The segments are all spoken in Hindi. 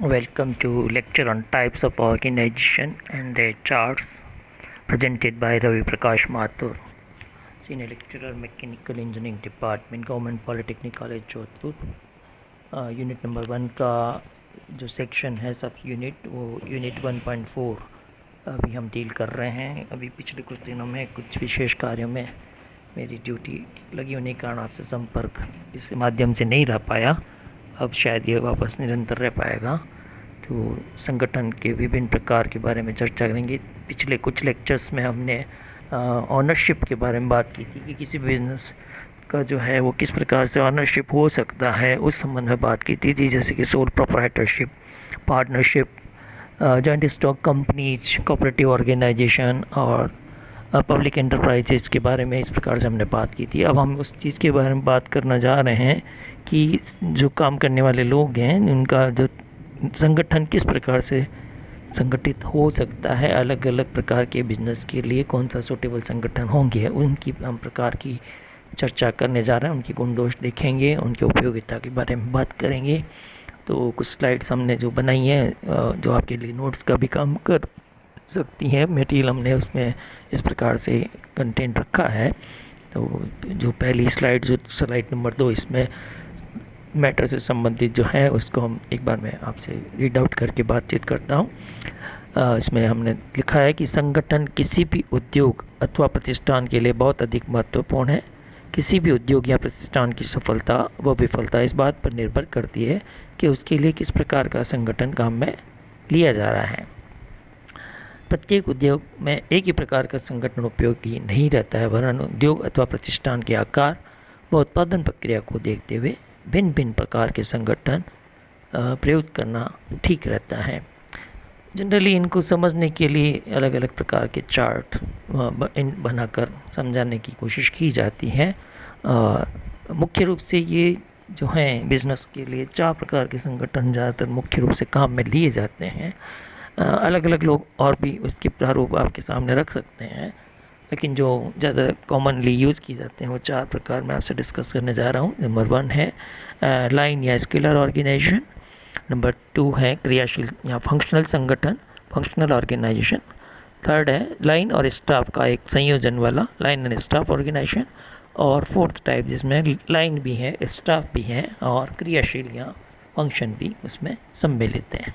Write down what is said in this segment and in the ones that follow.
Welcome to lecture on types of organization and their charts presented by Ravi Prakash Mathur, Senior Lecturer Mechanical Engineering Department, Government Polytechnic College Jodhpur। Unit number 1 का जो सेक्शन है सब यूनिट वो यूनिट 1.4 अभी हम डील कर रहे हैं। अभी पिछले कुछ दिनों में कुछ विशेष कार्यों में मेरी ड्यूटी लगी होने के कारण आपसे संपर्क इस माध्यम से नहीं रह पाया। अब शायद ये वापस निरंतर रह पाएगा। तो संगठन के विभिन्न प्रकार के बारे में चर्चा करेंगे। पिछले कुछ लेक्चर्स में हमने ऑनरशिप के बारे में बात की थी कि किसी बिजनेस का जो है वो किस प्रकार से ऑनरशिप हो सकता है, उस संबंध में बात की थी। जैसे कि sole proprietorship, partnership, joint stock companies, cooperative organisation और पब्लिक एंटरप्राइजेज के बारे में इस प्रकार से हमने बात की थी। अब हम उस चीज़ के बारे में बात करना जा रहे हैं कि जो काम करने वाले लोग हैं उनका जो संगठन किस प्रकार से संगठित हो सकता है, अलग अलग प्रकार के बिजनेस के लिए कौन सा सूटेबल संगठन होंगे, उनकी हम प्रकार की चर्चा करने जा रहे हैं। उनकी गुण दोष देखेंगे, उनकी उपयोगिता के बारे में बात करेंगे। तो कुछ स्लाइड्स हमने जो बनाई हैं जो आपके लिए नोट्स का भी काम कर सकती हैं। मटेरियल हमने उसमें इस प्रकार से कंटेंट रखा है। तो जो पहली स्लाइड, जो स्लाइड नंबर 2, इसमें मैटर से संबंधित जो है उसको हम एक बार मैं आपसे रीड आउट करके बातचीत करता हूँ। इसमें हमने लिखा है कि संगठन किसी भी उद्योग अथवा प्रतिष्ठान के लिए बहुत अधिक महत्वपूर्ण है। किसी भी उद्योग या प्रतिष्ठान की सफलता व विफलता इस बात पर निर्भर करती है कि उसके लिए किस प्रकार का संगठन काम में लिया जा रहा है। प्रत्येक उद्योग में एक ही प्रकार का संगठन उपयोगी नहीं रहता है, वरन उद्योग अथवा प्रतिष्ठान के आकार व उत्पादन प्रक्रिया को देखते हुए भिन्न भिन्न प्रकार के संगठन प्रयुक्त करना ठीक रहता है। जनरली इनको समझने के लिए अलग अलग प्रकार के चार्ट बनाकर समझाने की कोशिश की जाती है। मुख्य रूप से ये जो हैं बिजनेस के लिए 4 प्रकार के संगठन ज़्यादातर मुख्य रूप से काम में लिए जाते हैं। अलग अलग लोग और भी उसके प्रारूप आपके सामने रख सकते हैं, लेकिन जो ज़्यादा कॉमनली यूज़ की जाते हैं वो 4 प्रकार मैं आपसे डिस्कस करने जा रहा हूँ। नंबर 1 है लाइन या स्केलर ऑर्गेनाइजेशन। नंबर 2 है क्रियाशील या फंक्शनल संगठन, फंक्शनल ऑर्गेनाइजेशन। थर्ड है लाइन और स्टाफ का एक संयोजन वाला, लाइन एंड स्टाफ ऑर्गेनाइजेशन। और फोर्थ टाइप जिसमें लाइन भी है, स्टाफ भी है और क्रियाशील या फंक्शन भी उसमें सम्मिलित हैं।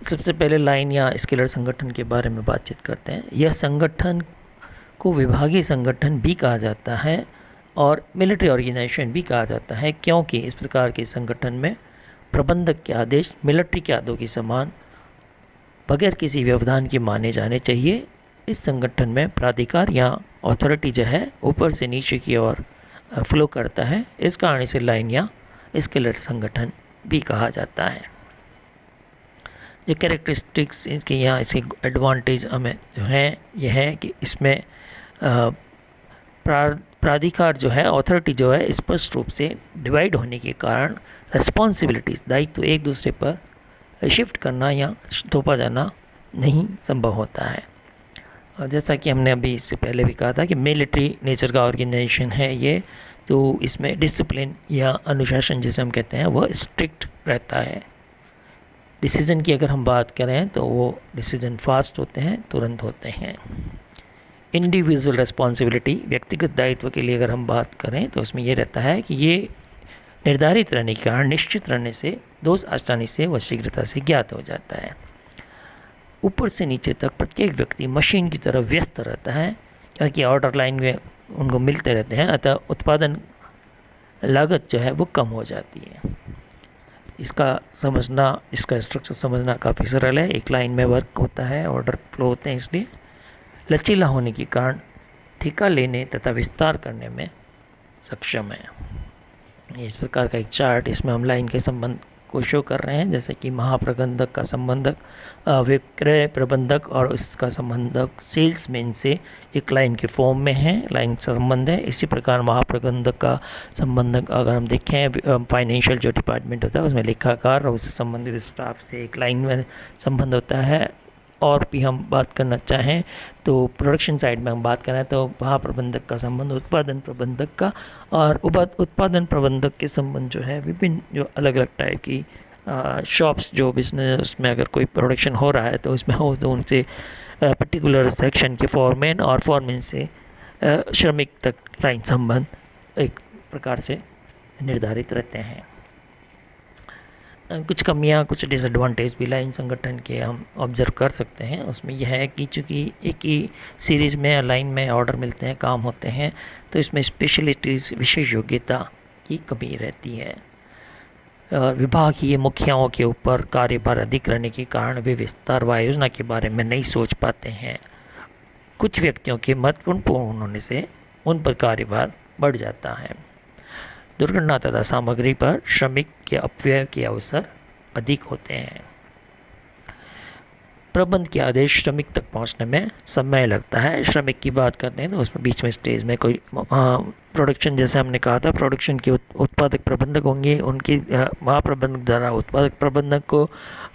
सबसे पहले लाइन या स्केलर संगठन के बारे में बातचीत करते हैं। यह संगठन को विभागीय संगठन भी कहा जाता है और मिलिट्री ऑर्गेनाइजेशन भी कहा जाता है, क्योंकि इस प्रकार के संगठन में प्रबंधक के आदेश मिलिट्री के आदेशों के समान बगैर किसी व्यवधान के माने जाने चाहिए। इस संगठन में प्राधिकार या अथॉरिटी जो है ऊपर से नीचे की ओर फ्लो करता है। इस कारण इसे लाइन या स्केलर संगठन भी कहा जाता है। जो कैरेक्टरिस्टिक्स इसके यहाँ इसके एडवांटेज हमें जो है यह है कि इसमें प्राधिकार जो है, अथॉरिटी जो है, स्पष्ट रूप से डिवाइड होने के कारण रिस्पॉन्सिबिलिटीज़, दायित्व एक दूसरे पर शिफ्ट करना या थोपा जाना नहीं संभव होता है। और जैसा कि हमने अभी इससे पहले भी कहा था कि मिलिट्री नेचर का ऑर्गेनाइजेशन है ये, तो इसमें डिसिप्लिन या अनुशासन जिसे हम कहते हैं वह स्ट्रिक्ट रहता है। डिसीज़न की अगर हम बात करें तो वो डिसीज़न फास्ट होते हैं, तुरंत होते हैं। इंडिविजुअल रिस्पॉन्सिबिलिटी, व्यक्तिगत दायित्व के लिए अगर हम बात करें तो उसमें ये रहता है कि ये निर्धारित रहने के कारण निश्चित रहने से दोष आसानी से व शीघ्रता से ज्ञात हो जाता है। ऊपर से नीचे तक प्रत्येक व्यक्ति मशीन की तरह व्यस्त रहता है, क्योंकि ऑर्डर लाइन में उनको मिलते रहते हैं, अतः उत्पादन लागत जो है वो कम हो जाती है। इसका समझना, इसका स्ट्रक्चर समझना काफ़ी सरल है। एक लाइन में वर्क होता है, ऑर्डर फ्लो होते हैं, इसलिए लचीला होने के कारण ठेका लेने तथा विस्तार करने में सक्षम है। इस प्रकार का एक चार्ट, इसमें हम लाइन के संबंध को शो कर रहे हैं, जैसे कि महाप्रबंधक का संबंधक विक्रय प्रबंधक और उसका संबंधक सेल्समैन से एक लाइन के फॉर्म में है, लाइन से संबंध है। इसी प्रकार महाप्रबंधक का संबंधक अगर हम देखें, फाइनेंशियल जो डिपार्टमेंट होता है उसमें लेखाकार और उससे संबंधित स्टाफ से एक लाइन में संबंध होता है। और भी हम बात करना चाहें तो प्रोडक्शन साइड में हम बात करें तो महाप्रबंधक का संबंध उत्पादन प्रबंधक का, और उत्पादन प्रबंधक के संबंध जो है विभिन्न जो अलग अलग टाइप की शॉप्स जो बिजनेस में अगर कोई प्रोडक्शन हो रहा है तो उसमें हो तो उनसे पर्टिकुलर सेक्शन के फॉरमैन और फॉरमैन से श्रमिक तक लाइन संबंध एक प्रकार से निर्धारित रहते हैं। कुछ कमियां, कुछ डिसएडवांटेज भी लाइन संगठन के हम ऑब्जर्व कर सकते हैं। उसमें यह है कि चूँकि एक ही सीरीज़ में लाइन में ऑर्डर मिलते हैं, काम होते हैं, तो इसमें स्पेशलिटीज विशेष योग्यता की कमी रहती है। विभागीय मुखियाओं के ऊपर कार्यभार अधिक रहने के कारण वे विस्तार व योजना के बारे में नहीं सोच पाते हैं। कुछ व्यक्तियों के महत्वपूर्ण होने से उन पर कार्यभार बढ़ जाता है। दुर्घटना तथा सामग्री पर श्रमिक के अपव्यय के अवसर अधिक होते हैं। प्रबंध के आदेश श्रमिक तक पहुंचने में समय लगता है। श्रमिक की बात करते हैं तो उसमें बीच में स्टेज में कोई प्रोडक्शन, जैसे हमने कहा था, प्रोडक्शन के उत्पादक प्रबंधक होंगे, उनकी महाप्रबंधक द्वारा उत्पादक प्रबंधक को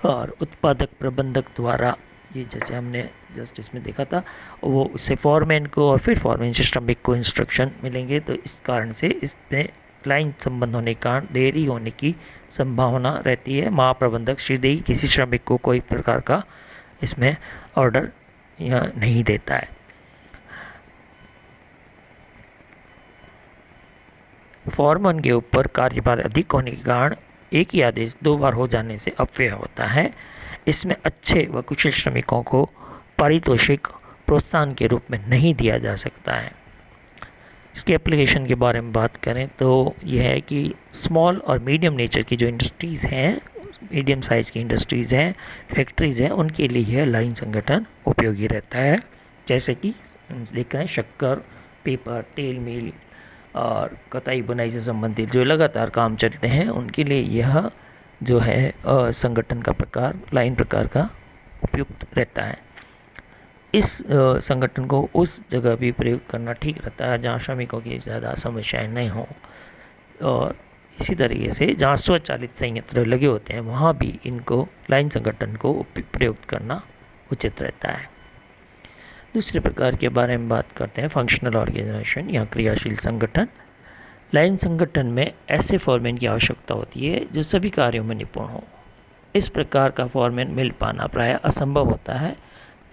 और उत्पादक प्रबंधक द्वारा, ये जैसे हमने जस्ट इसमें देखा था, वो उससे फॉरमैन को और फिर फॉरमैन से श्रमिक को इंस्ट्रक्शन मिलेंगे। तो इस कारण से इसमें लाइन संबंध होने के कारण देरी होने की संभावना रहती है। महाप्रबंधक सीधे ही किसी श्रमिक को कोई प्रकार का इसमें ऑर्डर नहीं देता है। फॉरमैन के ऊपर कार्यभार अधिक होने के कारण एक ही आदेश 2 बार हो जाने से अपव्यय होता है। इसमें अच्छे व कुशल श्रमिकों को पारितोषिक प्रोत्साहन के रूप में नहीं दिया जा सकता है। इसके एप्लीकेशन के बारे में बात करें तो यह है कि स्मॉल और मीडियम नेचर की जो इंडस्ट्रीज़ हैं, मीडियम साइज़ की इंडस्ट्रीज़ हैं, फैक्ट्रीज़ हैं, उनके लिए यह लाइन संगठन उपयोगी रहता है। जैसे कि देख रहे हैं शक्कर, पेपर, तेल मिल और कताई बुनाई से संबंधित जो लगातार काम चलते हैं, उनके लिए यह जो है संगठन का प्रकार, लाइन प्रकार का उपयुक्त रहता है। इस संगठन को उस जगह भी प्रयोग करना ठीक रहता है जहाँ श्रमिकों की ज़्यादा समस्याएं नहीं हों, और इसी तरीके से जहाँ स्वचालित संयंत्र लगे होते हैं वहाँ भी इनको लाइन संगठन को प्रयोग करना उचित रहता है। दूसरे प्रकार के बारे में बात करते हैं, फंक्शनल ऑर्गेनाइजेशन या क्रियाशील संगठन। लाइन संगठन में ऐसे फॉरमैन की आवश्यकता होती है जो सभी कार्यों में निपुण हो। इस प्रकार का फॉरमैन मिल पाना प्रायः असंभव होता है,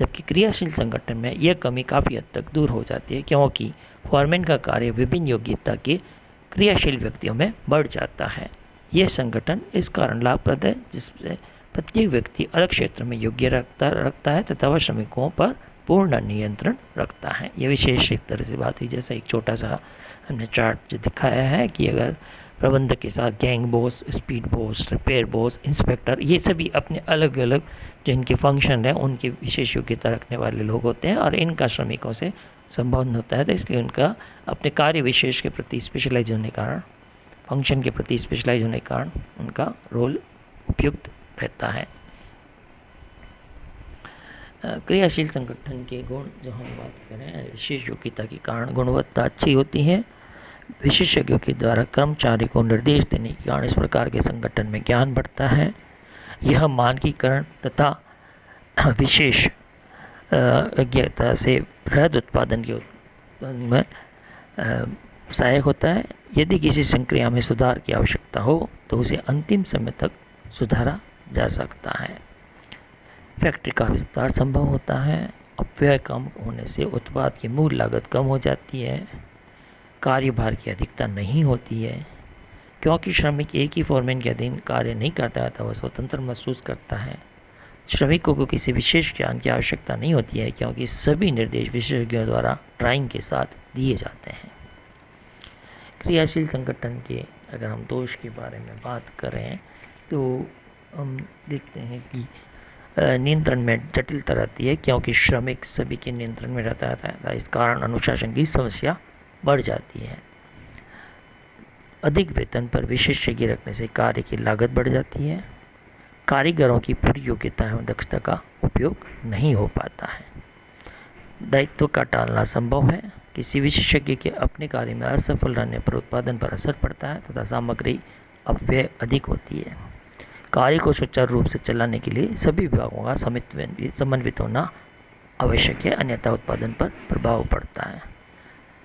जबकि क्रियाशील संगठन में यह कमी काफ़ी हद तक दूर हो जाती है, क्योंकि फॉरमैन का कार्य विभिन्न योग्यता के क्रियाशील व्यक्तियों में बढ़ जाता है। यह संगठन इस कारण लाभप्रद है जिससे प्रत्येक व्यक्ति अलग क्षेत्र में योग्य रखता है तथा वह श्रमिकों पर पूर्ण नियंत्रण रखता है। यह विशेष एक तरह से बात हुई, जैसा एक छोटा सा हमने चार्ट जो दिखाया है कि अगर प्रबंधक के साथ gang boss, speed boss, repair boss, inspector, ये सभी अपने अलग अलग जो इनके फंक्शन है उनकी विशेष योग्यता रखने वाले लोग होते हैं और इनका श्रमिकों से संबंध होता है। तो इसलिए उनका अपने कार्य विशेष के प्रति स्पेशलाइज होने के कारण, फंक्शन के प्रति स्पेशलाइज होने के कारण उनका रोल उपयुक्त रहता है। क्रियाशील संगठन के गुण जो हम बात करें, विशेष योग्यता के कारण गुणवत्ता अच्छी होती है। विशेषज्ञों के द्वारा कर्मचारी को निर्देश देने के कारण इस प्रकार के संगठन में ज्ञान बढ़ता है। यह मानकीकरण तथा विशेष योग्यता से बृहद उत्पादन के उत्पादन में सहायक होता है। यदि किसी संक्रिया में सुधार की आवश्यकता हो तो उसे अंतिम समय तक सुधारा जा सकता है। फैक्ट्री का विस्तार संभव होता है। अपव्यय कम होने से उत्पाद की मूल लागत कम हो जाती है। कार्यभार की अधिकता नहीं होती है, क्योंकि श्रमिक एक ही फॉरमैन के अधीन कार्य नहीं करता था, वह स्वतंत्र महसूस करता है। श्रमिकों को किसी विशेष ज्ञान की आवश्यकता नहीं होती है, क्योंकि सभी निर्देश विशेषज्ञों द्वारा ड्राइंग के साथ दिए जाते हैं। क्रियाशील संगठन के अगर हम दोष के बारे में बात करें तो हम देखते हैं कि नियंत्रण में जटिलता रहती है, क्योंकि श्रमिक सभी के नियंत्रण में रहता है। इस कारण अनुशासन की समस्या बढ़ जाती है। अधिक वेतन पर विशेषज्ञ रखने से कार्य की लागत बढ़ जाती है। कारीगरों की पूरी योग्यता एवं दक्षता का उपयोग नहीं हो पाता है। दायित्व का टालना संभव है। किसी विशेषज्ञ के अपने कार्य में असफल रहने पर उत्पादन पर असर पड़ता है तथा सामग्री अपव्यय अधिक होती है। कार्य को सुचारू रूप से चलाने के लिए सभी विभागों का समन्वित होना आवश्यक है, अन्यथा उत्पादन पर प्रभाव पड़ता है।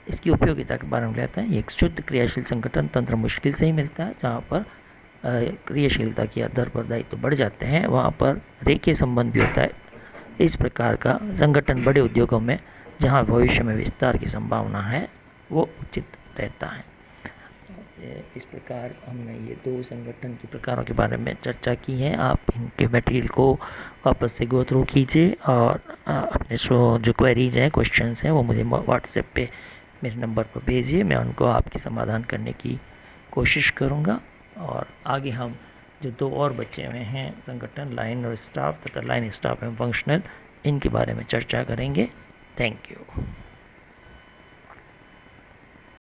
इसकी उपयोगिता के बारे में लेते हैं। एक शुद्ध क्रियाशील संगठन तंत्र मुश्किल से ही मिलता है, जहाँ पर क्रियाशीलता की आधार पर दायित्व बढ़ जाते हैं, वहाँ पर रेखीय संबंध भी होता है। इस प्रकार का संगठन बड़े उद्योगों में, जहाँ भविष्य में विस्तार की संभावना है, वो उचित रहता है। इस प्रकार हमने ये 2 संगठन के प्रकारों के बारे में चर्चा की है। आप इनके मटेरियल को वापस से गो थ्रू कीजिए और अपने जो क्वेरीज हैं, क्वेश्चंस हैं, वो मुझे व्हाट्सएप पे मेरे नंबर पर भेजिए। मैं उनको आपके समाधान करने की कोशिश करूँगा। और आगे हम जो 2 और बचे हुए हैं संगठन, लाइन और स्टाफ तथा लाइन स्टाफ एवं फंक्शनल, इनके बारे में चर्चा करेंगे। Thank you.